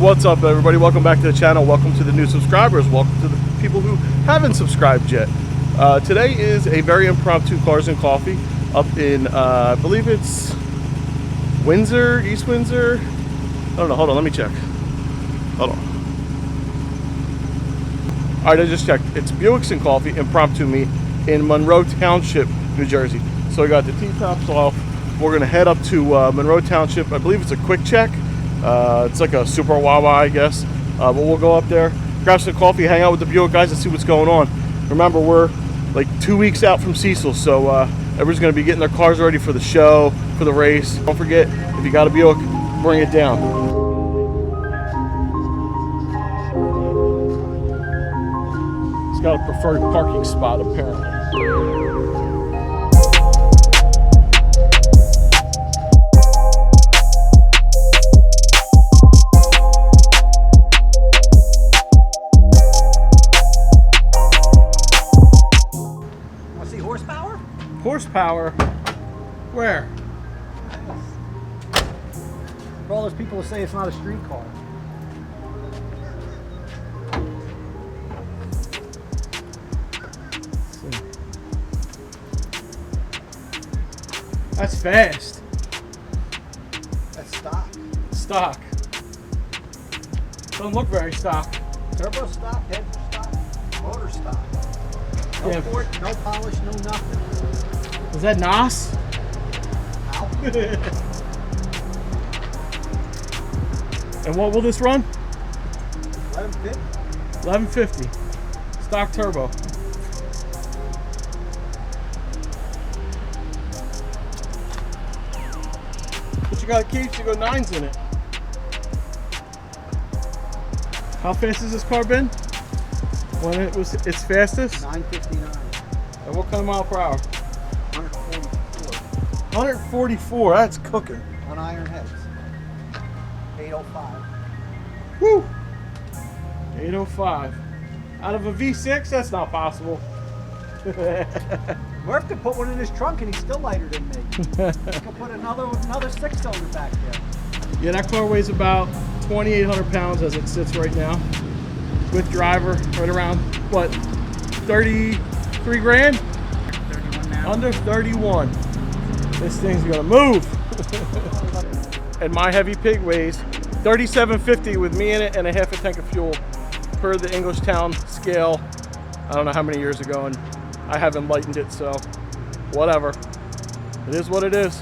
What's up, everybody? Welcome back to the channel. Welcome to the new subscribers. Welcome to the people who haven't subscribed yet. Today is a very impromptu Cars and Coffee up in, I believe it's Windsor, East Windsor. I don't know. Hold on, let me check. Hold on. All right, I just checked. It's Buicks and Coffee impromptu meet in Monroe Township, New Jersey. So we got the T-tops off. We're gonna head up to Monroe Township. I believe it's a Quickchek. It's like a super Wawa, I guess. But we'll go up there, grab some coffee, hang out with the Buick guys, and see what's going on. Remember, we're like 2 weeks out from Cecil, so everyone's gonna be getting their cars ready for the show, for the race. Don't forget, if you got a Buick, bring it down. It's got a preferred parking spot, apparently. Horsepower? Where? For all those people who say it's not a street car. That's fast. That's stock. Stock. Doesn't look very stock. Turbo stock, head stock, motor stock. No Yeah. port, no polish, no nothing. Is that NOS? Ow. And what will this run? Let him fit. 1150. Stock turbo. But you gotta keep, you go 9s in it. How fast has this car been? When it was its fastest? 959. And what kind of mile per hour? 144. 144, that's cooking. On iron heads. 805. Woo! 805. Out of a V6, that's not possible. Murph could put one in his trunk and he's still lighter than me. He could put another 6-cylinder back there. Yeah, that car weighs about 2,800 pounds as it sits right now. With driver, right around, what, 33 grand? 31 now. Under 31. This thing's gonna move. And my heavy pig weighs 3750 with me in it and a half a tank of fuel per the Englishtown scale. I don't know how many years ago, and I haven't lightened it, so whatever. It is what it is.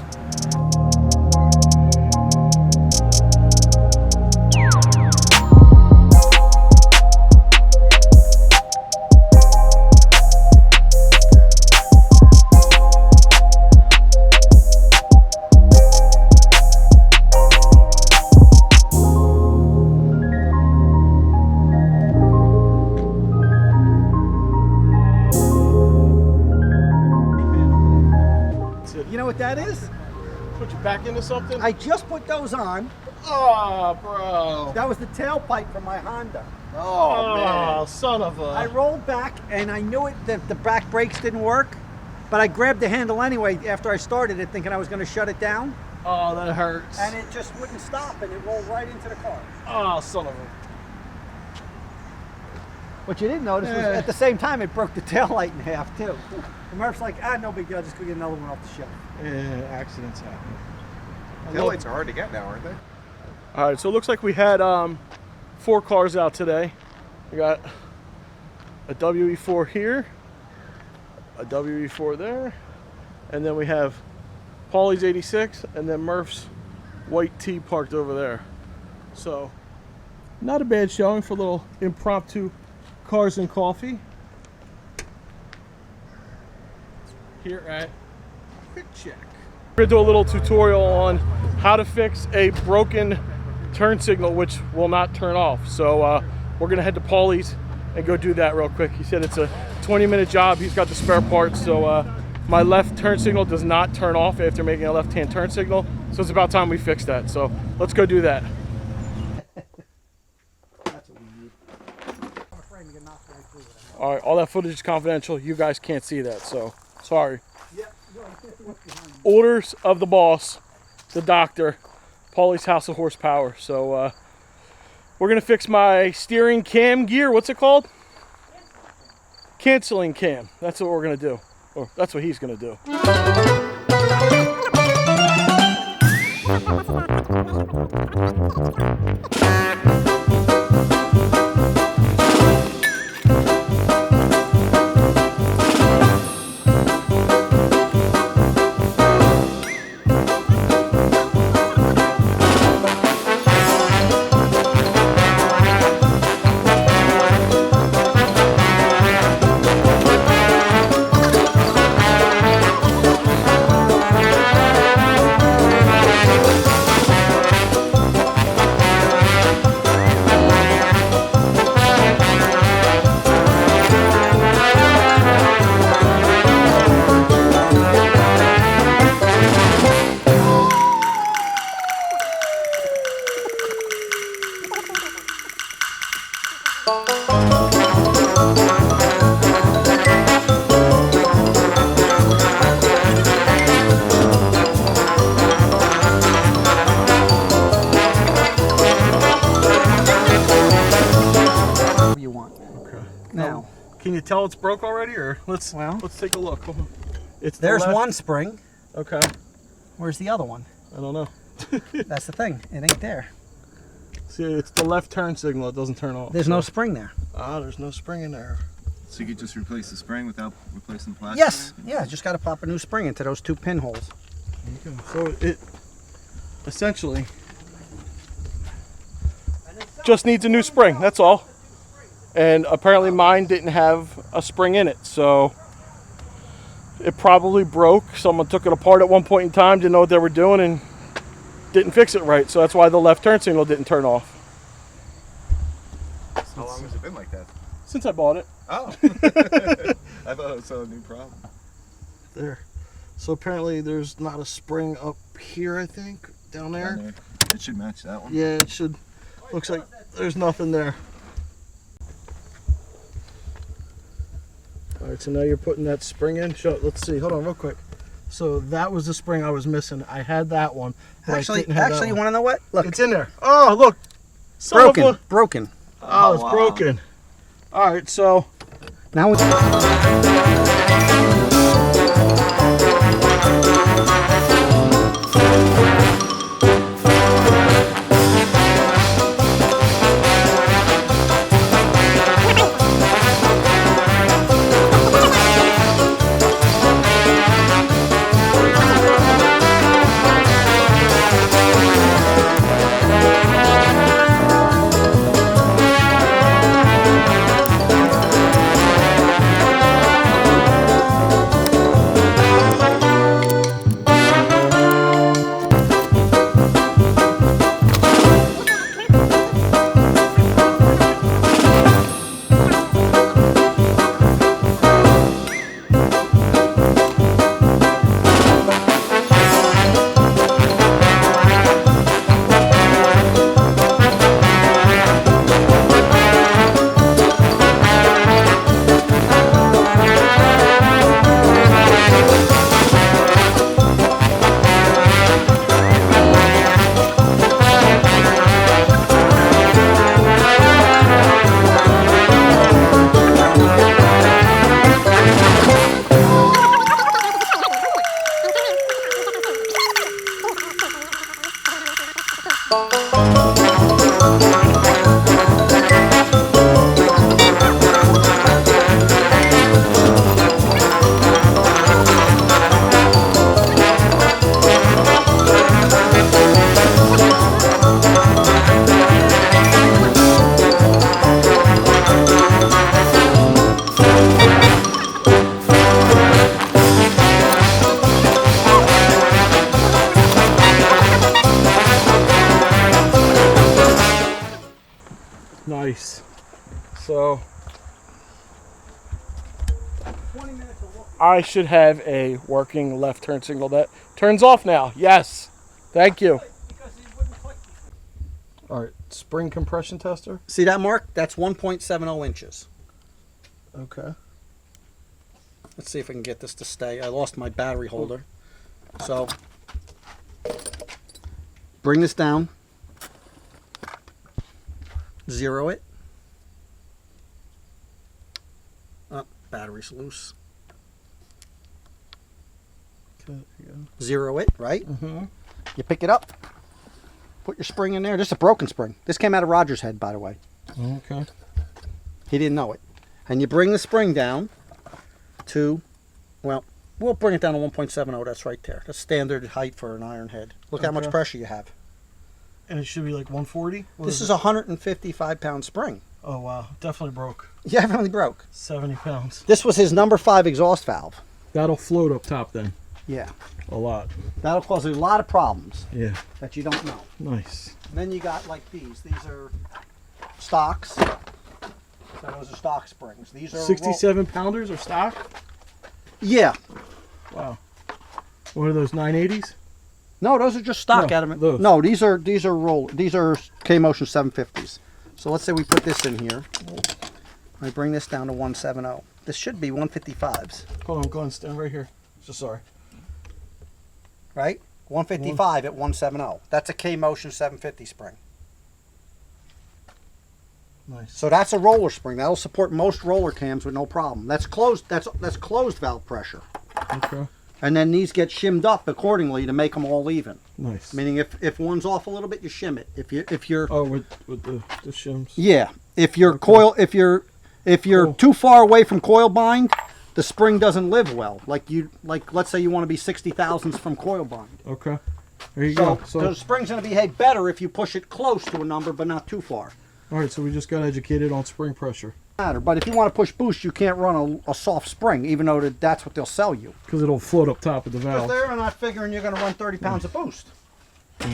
You know what that is? Put you back into something? I just put those on. Oh, bro. That was the tailpipe from my Honda. Oh, son of a... I rolled back and I knew that the back brakes didn't work, but I grabbed the handle anyway after I started it thinking I was going to shut it down. Oh, that hurts. And it just wouldn't stop and it rolled right into the car. Oh, son of a... What you didn't notice was at the same time it broke the tail light in half too. And Murph's like, no big deal, just go get another one off the shelf. Yeah, accidents happen. Taillights are hard to get now, aren't they? All right, so it looks like we had 4 cars out today. We got a WE4 here, a WE4 there, and then we have Paulie's 86, and then Murph's white T parked over there. So, not a bad showing for a little impromptu Cars and Coffee here at Quickchek. We're gonna do a little tutorial on how to fix a broken turn signal which will not turn off. So we're gonna head to Paulie's and go do that real quick. He said it's a 20-minute job. He's got the spare parts, so my left turn signal does not turn off after making a left-hand turn signal. So it's about time we fix that. So let's go do that. That's what we need. I'm afraid to get knocked right through it. All right, all that footage is confidential. You guys can't see that, so sorry. Yep. Orders of the boss, the doctor, Paulie's House of Horsepower. So We're gonna fix my steering cam gear. What's it called? Canceling cam. That's what we're gonna do. Or that's what he's gonna do. You want. Okay. Now, Can you tell it's broke already, or let's take a look. It's there's the left. one spring. Okay. Where's the other one? I don't know. That's the thing. It ain't there. See, it's the left turn signal. It doesn't turn off. There's no spring there. Ah, there's no spring in there. So you could just replace the spring without replacing the plastic? Yes. Yeah, just got to pop a new spring into those 2 pinholes. So it essentially just needs a new spring. That's all. And apparently mine didn't have a spring in it, so it probably broke. Someone took it apart at one point in time, didn't know what they were doing, and didn't fix it right. So that's why the left turn signal didn't turn off. How long has it been like that? Since I bought it. Oh. I thought it was a new problem. There. So apparently there's not a spring up here, I think, down there. Down there. It should match that one. Yeah, it should. Looks like there's nothing there. All right, so now you're putting that spring in. Let's see. Hold on real quick. So that was the spring I was missing. I had that one. But I didn't have that you one. want to know what? Look, It's in there. Oh, look. Son of broken. a- Broken. Oh, it's wow. broken. All right, so Now it's. nice. So 20 minutes of walk. I should have a working left turn signal that turns off now. Yes. Thank you. Because it wouldn't click. All right, spring compression tester. See that mark? That's 1.70 inches. Okay. Let's see if I can get this to stay. I lost my battery holder. So, bring this down. Zero it. Oh, battery's loose. Okay, Zero it, right? mm-hmm. You pick it up. Put your spring in there. This is a broken spring. This came out of Roger's head, by the way. Okay. He didn't know it. And you bring the spring down to, well, we'll bring it down to 1.70. That's right there. That's standard height for an iron head. Look how much Okay. pressure you have. And it should be like 140? This is a 155-pound spring. Oh, wow. Definitely broke. Yeah, it really broke. 70 pounds. This was his number 5 exhaust valve. That'll float up top then. Yeah. A lot. That'll cause a lot of problems Yeah. that you don't know. Nice. And then you got like these. These are stocks. So those are stock springs. These are 67 pounders are stock? Yeah. Wow. What are those, 980s? No, those are just stock No, out of it. those. No, these are K-Motion 750s. So let's say we put this in here. I bring this down to 170. This should be 155s, Hold on, Glenn, stand right here. So sorry. right? 155 at 170. That's a K-Motion 750 spring. Nice. So that's a roller spring. That'll support most roller cams with no problem. That's closed. That's closed valve pressure. Okay. And then these get shimmed up accordingly to make them all even. Nice. Meaning if one's off a little bit, you shim it. If you're Oh, with the shims. yeah, if you're Cool. too far away from coil bind, the spring doesn't live well. Like let's say you want to be 60 thousandths from coil bind. Okay. There you So go. the spring's going to behave better if you push it close to a number but not too far. All right, so we just got educated on spring pressure. But if you want to push boost, you can't run a soft spring, even though that's what they'll sell you. Because it'll float up top of the Because valve. they're not figuring you're going to run 30 pounds of boost.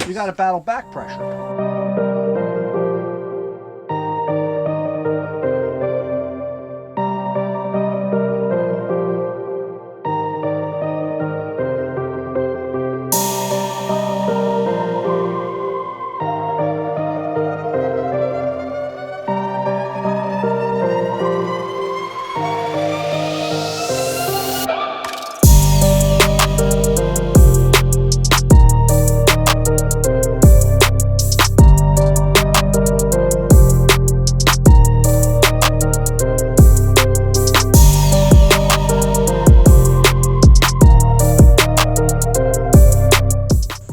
You got to battle back pressure.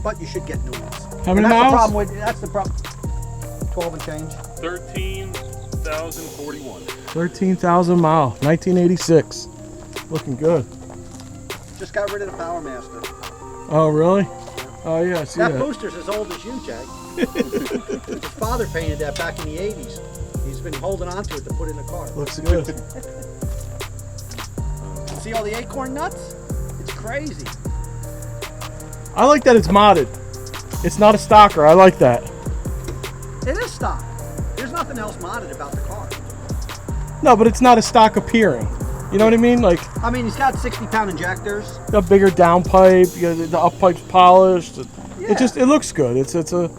But you should get new ones. How many And miles? That's the problem. 12 and change. 13,041. 13,000 miles. 1986. Looking good. Just got rid of the Power Master. Oh, really? Oh, yeah, I see That that. booster's as old as you, Jay. His father painted that back in the 80s. He's been holding on to it to put in the car. Looks good. See all the acorn nuts? It's crazy. I like that it's modded. It's not a stocker. I like that. It is stock. There's nothing else modded about the car. No, but it's not a stock appearing. You know what I mean? Like, I mean, he's got 60-pound injectors. a bigger downpipe. You know, the uppipe's polished. Yeah. It looks good. It's a.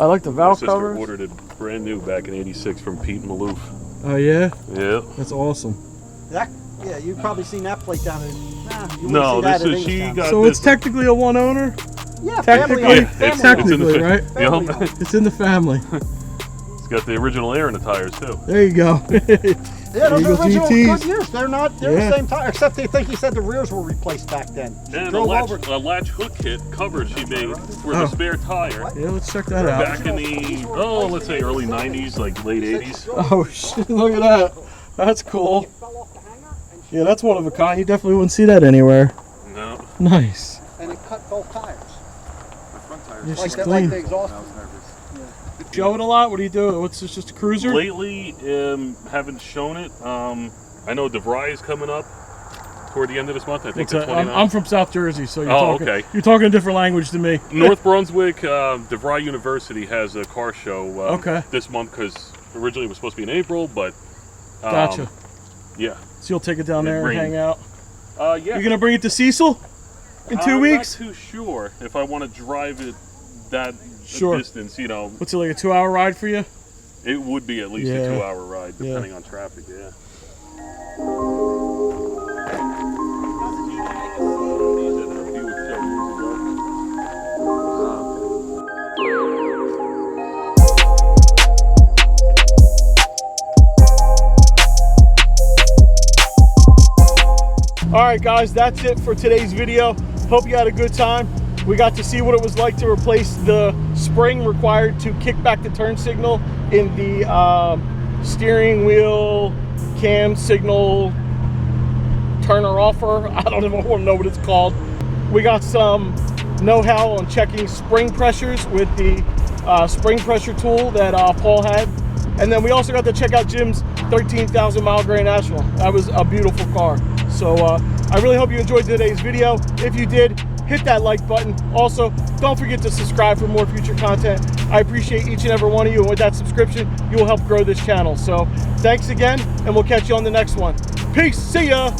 I like the My valve sister covers. ordered it brand new back in '86 from Pete and Maloof. Oh yeah, Yeah. that's awesome. Yeah, you've probably seen that plate down in. Nah, you wouldn't No, see that this in is she Englishtown. got So this. it's technically a one owner. Yeah, technically- family. Yeah, it's family. in the Technically, fa- right? Family Yep. owned. It's in the family. It's got the original air in the tires too. There you go. Yeah, those Eagle are original GTs. good years. They're not. They're Yeah. the same tire, except they think he said the rears were replaced back then. She And a drove latch, over. a latch hook kit cover she made for Oh. the spare tire Yeah, let's check that out. back in the let's say early '90s, like late '80s. Oh shit! Look at that. That's cool. Yeah, that's one of a kind. You definitely wouldn't see that anywhere. No. Nice. And it cut both tires. The front tires. Yeah, Like she's the clean. exhaust. I was nervous. Show it a lot. What do you do? What's this? Just a cruiser? Lately, haven't shown it. I know DeVry is coming up toward the end of this month. I think What's the that? 29th. I'm from South Jersey, so you're Oh, talking. okay. You're talking a different language to me. North Brunswick, DeVry University has a car show Okay. this month because originally it was supposed to be in April, but Gotcha. yeah. So you'll take it down Yeah, there and green. hang out. Yeah. You're gonna bring it to Cecil in 2 weeks? I'm not too sure if I want to drive it that Sure. distance. You know, What's it, like a 2-hour ride for you? it would be at least Yeah. a 2-hour ride Yeah. depending on traffic. Yeah. right, guys, that's it for today's video. Hope you had a good time. We got to see what it was like to replace the spring required to kick back the turn signal in the steering wheel cam signal turner offer. I don't even want to know what it's called. We got some know-how on checking spring pressures with the spring pressure tool that Paul had. And then we also got to check out Jim's 13,000 mile Grant National. That was a beautiful car. So I really hope you enjoyed today's video. If you did, hit that like button. Also, don't forget to subscribe for more future content. I appreciate each and every one of you, and with that subscription, you will help grow this channel. So thanks again, and we'll catch you on the next one. Peace, see ya.